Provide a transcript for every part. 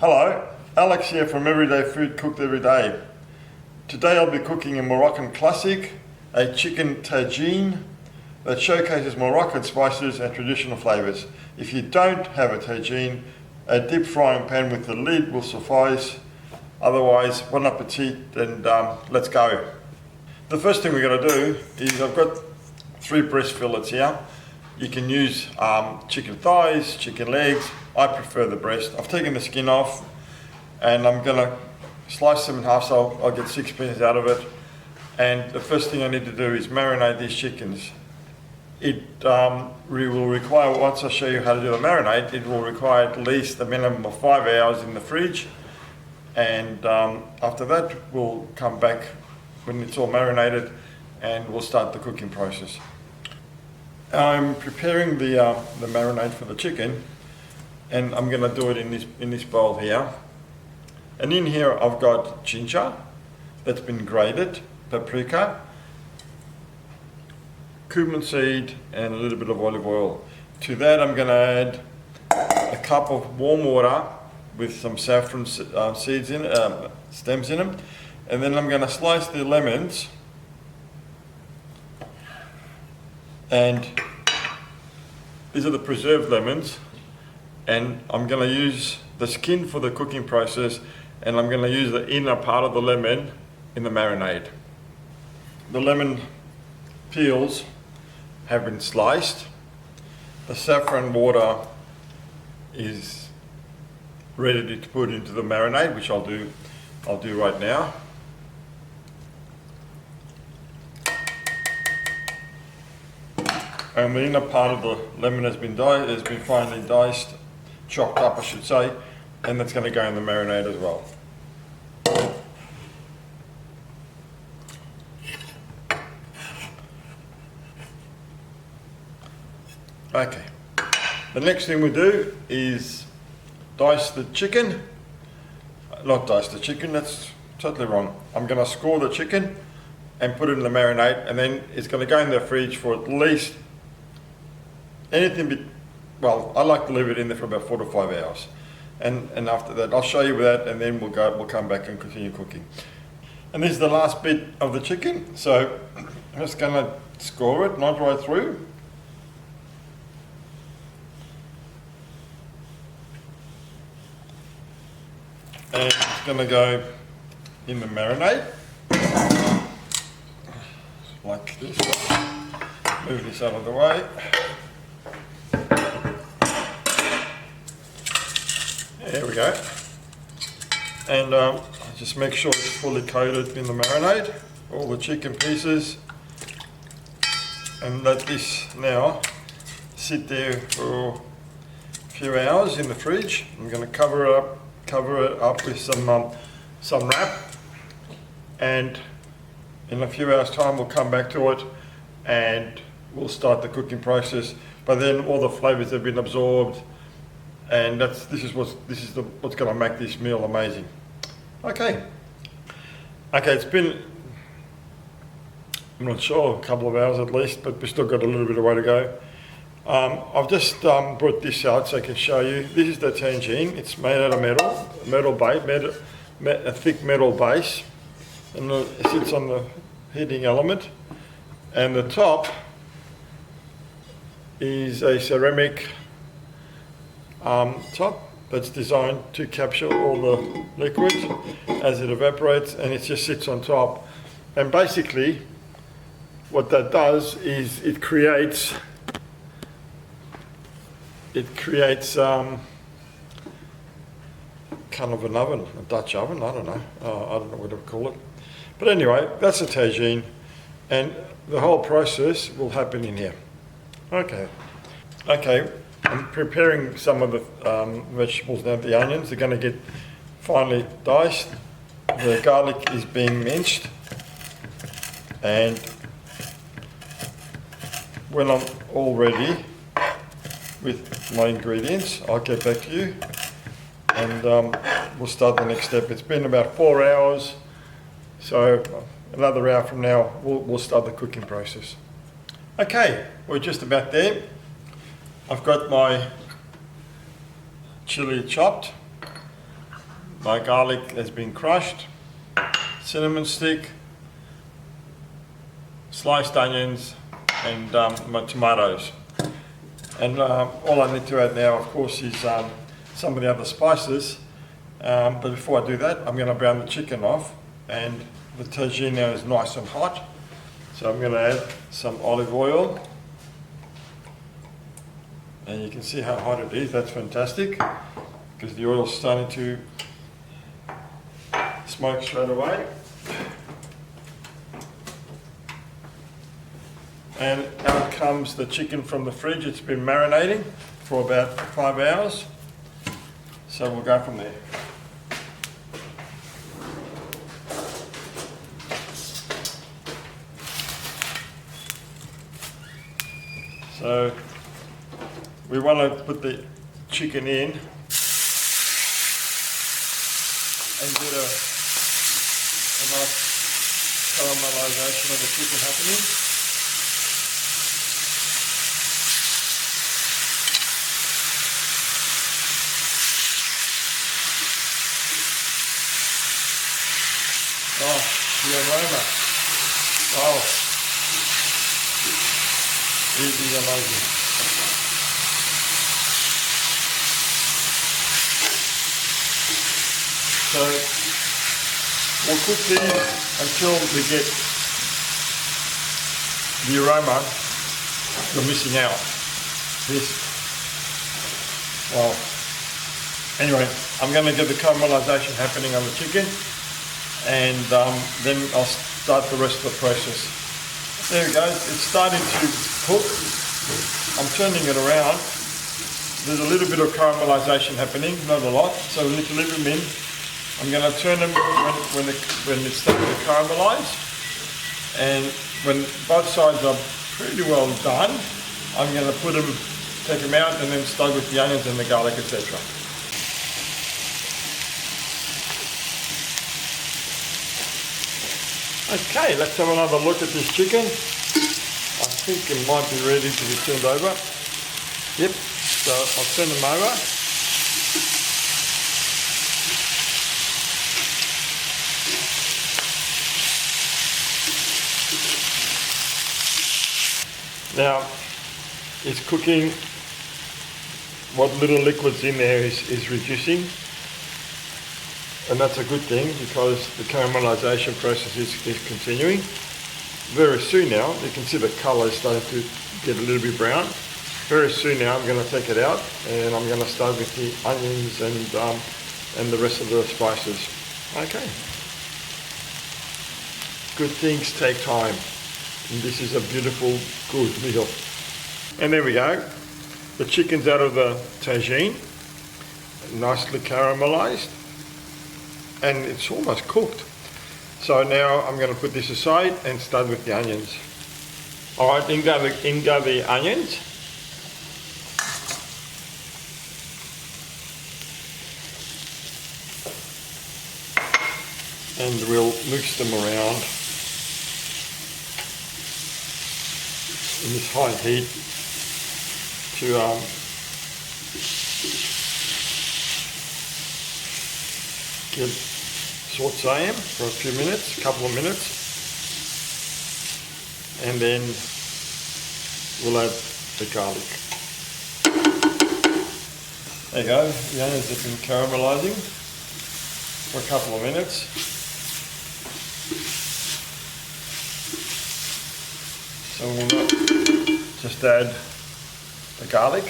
Hello, Alex here from Everyday Food Cooked Every Day. Today I'll be cooking a Moroccan classic, a chicken tagine that showcases Moroccan spices and traditional flavours. If you don't have a tagine, a deep frying pan with the lid will suffice. Otherwise, bon appetit and let's go. The first thing we're going to do is I've got 3 breast fillets here. You can use chicken thighs, chicken legs. I prefer the breast. I've taken the skin off and I'm going to slice them in half so I'll get 6 pieces out of it. And the first thing I need to do is marinate these chickens. It will require, once I show you how to do the marinade, it will require at least a minimum of 5 hours in the fridge. And after that we'll come back when it's all marinated and we'll start the cooking process. I'm preparing the marinade for the chicken, and I'm going to do it in this bowl here. And in here I've got ginger that's been grated, paprika, cumin seed, and a little bit of olive oil. To that I'm going to add a cup of warm water with some saffron seeds in stems in them, and then I'm going to slice the lemons. And these are the preserved lemons, and I'm going to use the skin for the cooking process, and I'm going to use the inner part of the lemon in the marinade. The lemon peels have been sliced. The saffron water is ready to put into the marinade, which I'll do right now. And the inner part of the lemon has been finely diced, chopped up I should say, and that's going to go in the marinade as well. Okay, the next thing we do is dice the chicken. Not dice the chicken, that's totally wrong. I'm going to score the chicken and put it in the marinade, and then it's going to go in the fridge for at least well, I like to leave it in there for about 4 to 5 hours, and after that I'll show you that, and then we'll come back and continue cooking. And this is the last bit of the chicken, so I'm just going to score it, not right through. And it's going to go in the marinade like this. Move this out of the way. There we go. And just make sure it's fully coated in the marinade, all the chicken pieces, and let this now sit there for a few hours in the fridge. I'm going to cover it up with some wrap, and in a few hours time we'll come back to it and we'll start the cooking process. By then all the flavours have been absorbed, and this is what's going to make this meal amazing. Okay, it's been, I'm not sure, a couple of hours at least, but we've still got a little bit of way to go. I've just brought this out so I can show you. This is the tagine. It's made out of a thick metal base, and it sits on the heating element, and the top is a ceramic top that's designed to capture all the liquid as it evaporates, and it just sits on top. And basically what that does is it creates kind of an oven, a Dutch oven, I don't know what to call it. But anyway, that's a tagine, and the whole process will happen in here. Okay, I'm preparing some of the vegetables now. The onions, they're going to get finely diced. The garlic is being minced, and when I'm all ready with my ingredients, I'll get back to you, and we'll start the next step. It's been about 4 hours, so another hour from now we'll start the cooking process. Okay, we're just about there. I've got my chili chopped, My garlic has been crushed, cinnamon stick, sliced onions, and my tomatoes. And all I need to add now, of course, is some of the other spices. But before I do that, I'm going to brown the chicken off, and the tagine now is nice and hot. So I'm going to add some olive oil. And you can see how hot it is. That's fantastic, because the oil's starting to smoke straight away. And out comes the chicken from the fridge. It's been marinating for about 5 hours. So we'll go from there. So we want to put the chicken in and get a nice caramelization of the chicken happening. Oh, the aroma. Wow. It is amazing. So we'll cook these until we get the aroma you're missing out. This. Wow. Anyway, I'm going to get the caramelization happening on the chicken, and then I'll start the rest of the process. There we go, it's starting to cook. I'm turning it around. There's a little bit of caramelization happening, not a lot, so we need to leave them in. I'm going to turn them when it's starting to caramelize, and when both sides are pretty well done, I'm going to take them out and then start with the onions and the garlic, etc. Okay, let's have another look at this chicken. I think it might be ready to be turned over. Yep, so I'll turn them over. Now, it's cooking. What little liquid's in there is reducing. And that's a good thing, because the caramelization process is continuing. Very soon now, you can see the colour is starting to get a little bit brown. Very soon now I'm going to take it out, and I'm going to start with the onions and the rest of the spices. Okay. Good things take time. And this is a beautiful, good meal. And there we go. The chicken's out of the tagine, nicely caramelized. And it's almost cooked. So now I'm going to put this aside and start with the onions. Alright, in go the onions. And we'll mix them around in this high heat to saute them for a few minutes, a couple of minutes, and then we'll add the garlic. There you go, the onions have been caramelizing for a couple of minutes. So we'll just add the garlic,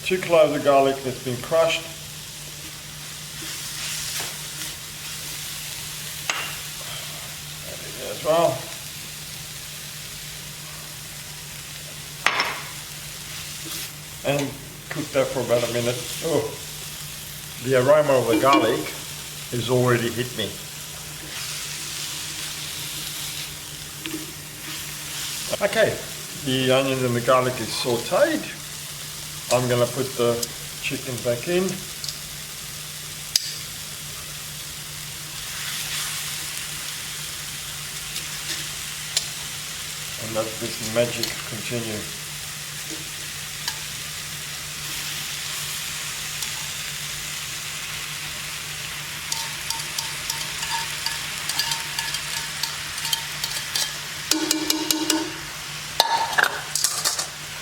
2 cloves of garlic that's been crushed. As well. And cook that for about a minute. Oh, the aroma of the garlic has already hit me. Okay, the onions and the garlic is sauteed. I'm going to put the chicken back in. And let this magic continue.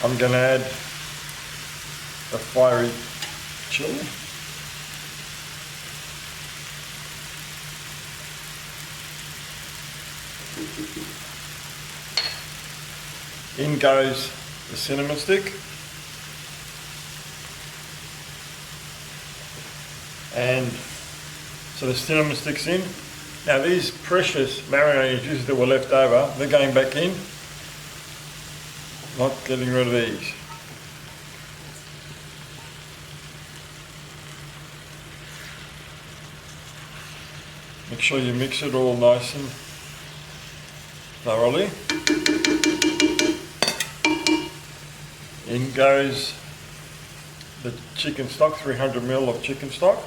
I'm going to add the fiery chili. In goes the cinnamon stick. And so the cinnamon stick's in. Now these precious marinated juices that were left over, they're going back in. Not getting rid of these. Make sure you mix it all nice and thoroughly. In goes the chicken stock, 300 ml of chicken stock.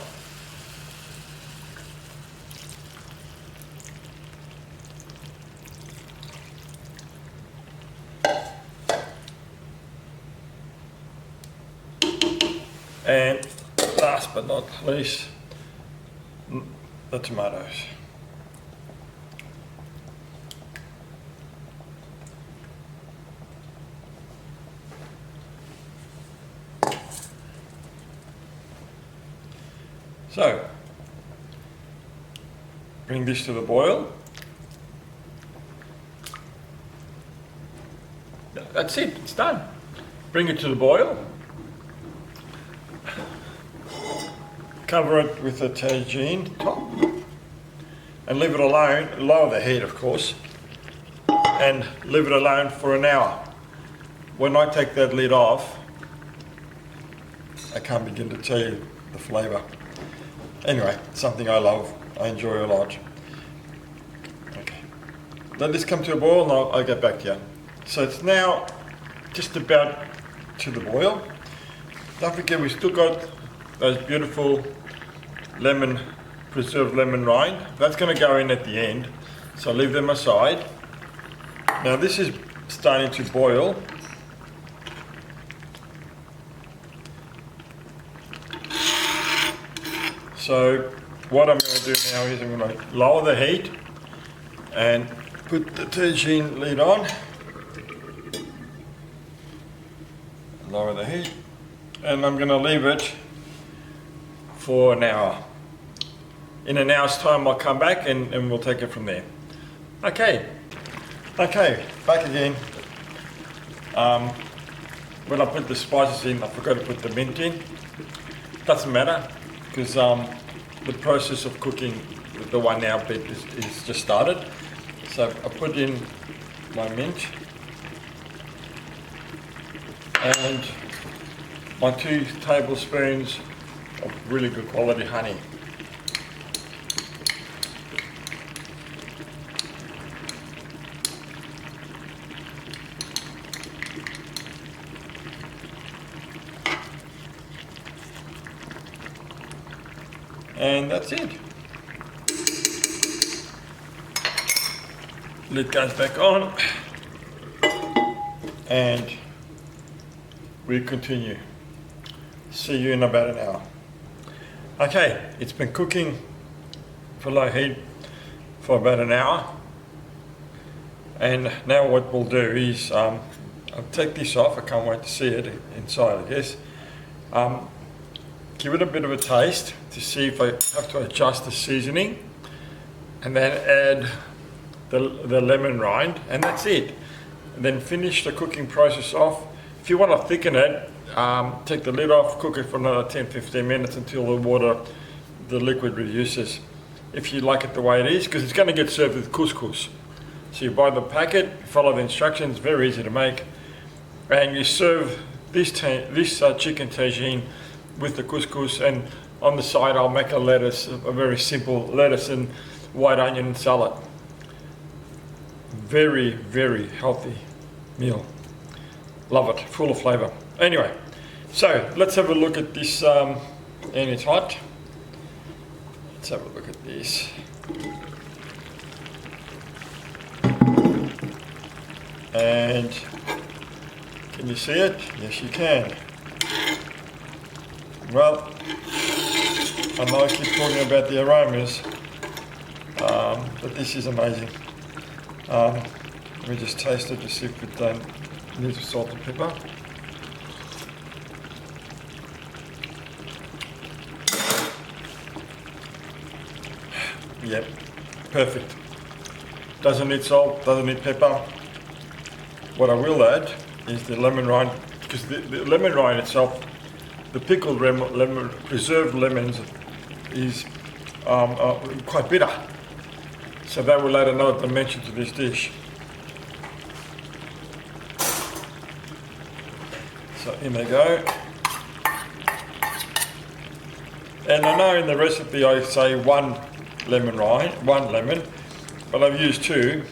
And last but not least, the tomatoes. So, bring this to the boil. That's it, it's done. Bring it to the boil. Cover it with a tagine top and leave it alone. Lower the heat, of course, and leave it alone for an hour. When I take that lid off, I can't begin to tell you the flavour. Anyway, something I love, I enjoy a lot. Okay, let this come to a boil and I'll get back to you. So it's now just about to the boil. Don't forget, we've still got those beautiful preserved lemon rind. That's going to go in at the end, so leave them aside. Now this is starting to boil. So what I'm going to do now is I'm going to lower the heat and put the tagine lid on. Lower the heat, and I'm going to leave it for an hour. In an hour's time I'll come back and we'll take it from there. Okay, back again. When I put the spices in, I forgot to put the mint in. Doesn't matter, because the process of cooking the 1 hour bit is just started. So I put in my mint and my 2 tablespoons of really good quality honey. And that's it. Lid goes back on and we continue. See you in about an hour. Okay, it's been cooking for low heat for about an hour, and now what we'll do is I'll take this off. I can't wait to see it inside, I guess. Give it a bit of a taste to see if I have to adjust the seasoning, and then add the lemon rind, and that's it. And then finish the cooking process off. If you want to thicken it, take the lid off, cook it for another 10-15 minutes until the liquid reduces. If you like it the way it is, because it's going to get served with couscous. So you buy the packet, follow the instructions, very easy to make, and you serve this chicken tagine with the couscous, and on the side I'll make a lettuce, a very simple lettuce and white onion salad. Very, very healthy meal. Love it, full of flavour. Anyway, so let's have a look at this, and it's hot. Let's have a look at this. And can you see it? Yes, you can. Well, I know I keep talking about the aromas, but this is amazing. Let me just taste it to see if it needs salt and pepper. Yep, perfect. Doesn't need salt, doesn't need pepper. What I will add is the lemon rind, because the lemon rind itself, the pickled preserved lemons is quite bitter. So that will add another dimension to this dish. So in they go. And I know in the recipe I say one lemon, but I've used two,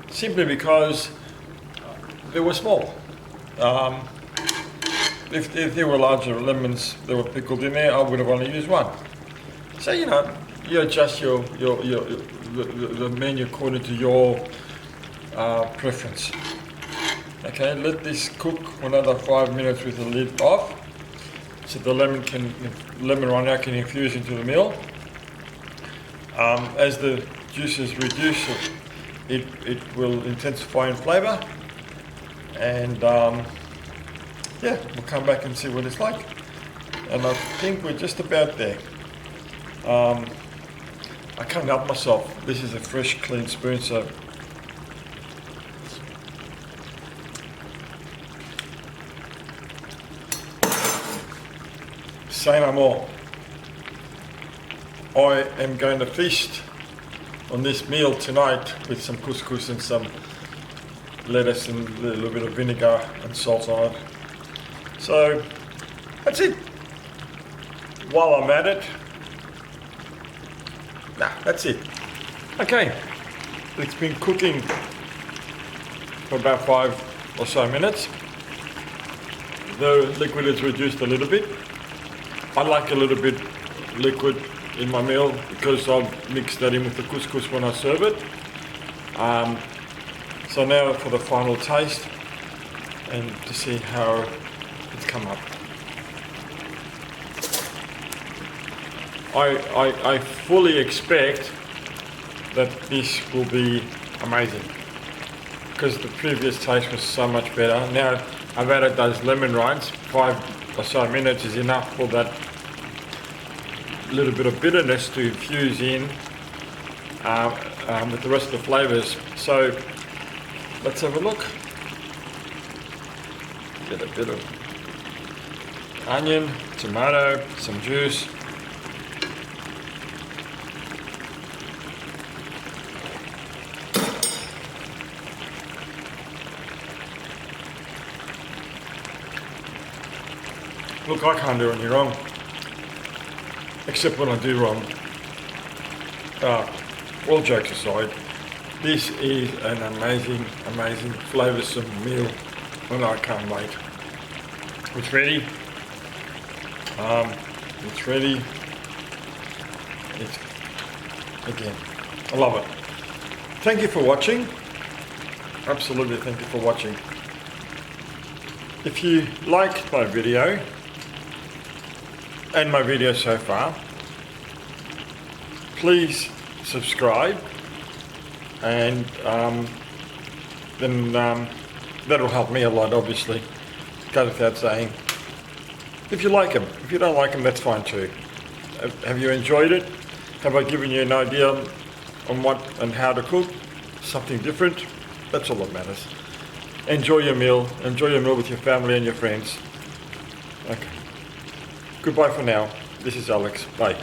simply because they were small. If there were larger lemons that were pickled in there, I would have only used one. So you know, you adjust the menu according to your preference. Okay, let this cook for another 5 minutes with the lid off, so the lemon right now can infuse into the meal. As the juices reduce, it will intensify in flavour, and yeah, we'll come back and see what it's like. And I think we're just about there. I can't help myself. This is a fresh, clean spoon, so say no more. I am going to feast on this meal tonight with some couscous and some lettuce and a little bit of vinegar and salt on it. So that's it. While I'm at it, that's it. Okay, it's been cooking for about 5 or so minutes. The liquid is reduced a little bit. I like a little bit liquid in my meal because I've mixed that in with the couscous when I serve it. So now for the final taste and to see how it's come up. I fully expect that this will be amazing because the previous taste was so much better. Now I've added those lemon rinds. 5 or so minutes is enough for that little bit of bitterness to infuse in with the rest of the flavours. So let's have a look. Get a bit of onion, tomato, some juice. Look, I can't do any wrong, except when I do wrong. All jokes aside, this is an amazing, amazing, flavoursome meal, and I can't wait. It's ready. It's ready. Again, I love it. Thank you for watching. Absolutely, thank you for watching. If you liked my video, and my video so far, please subscribe, and then that'll help me a lot, obviously. Goes without saying. If you like them, if you don't like them, that's fine too. Have you enjoyed it? Have I given you an idea on what and how to cook? Something different? That's all that matters. Enjoy your meal. Enjoy your meal with your family and your friends. Okay. Goodbye for now. This is Alex. Bye.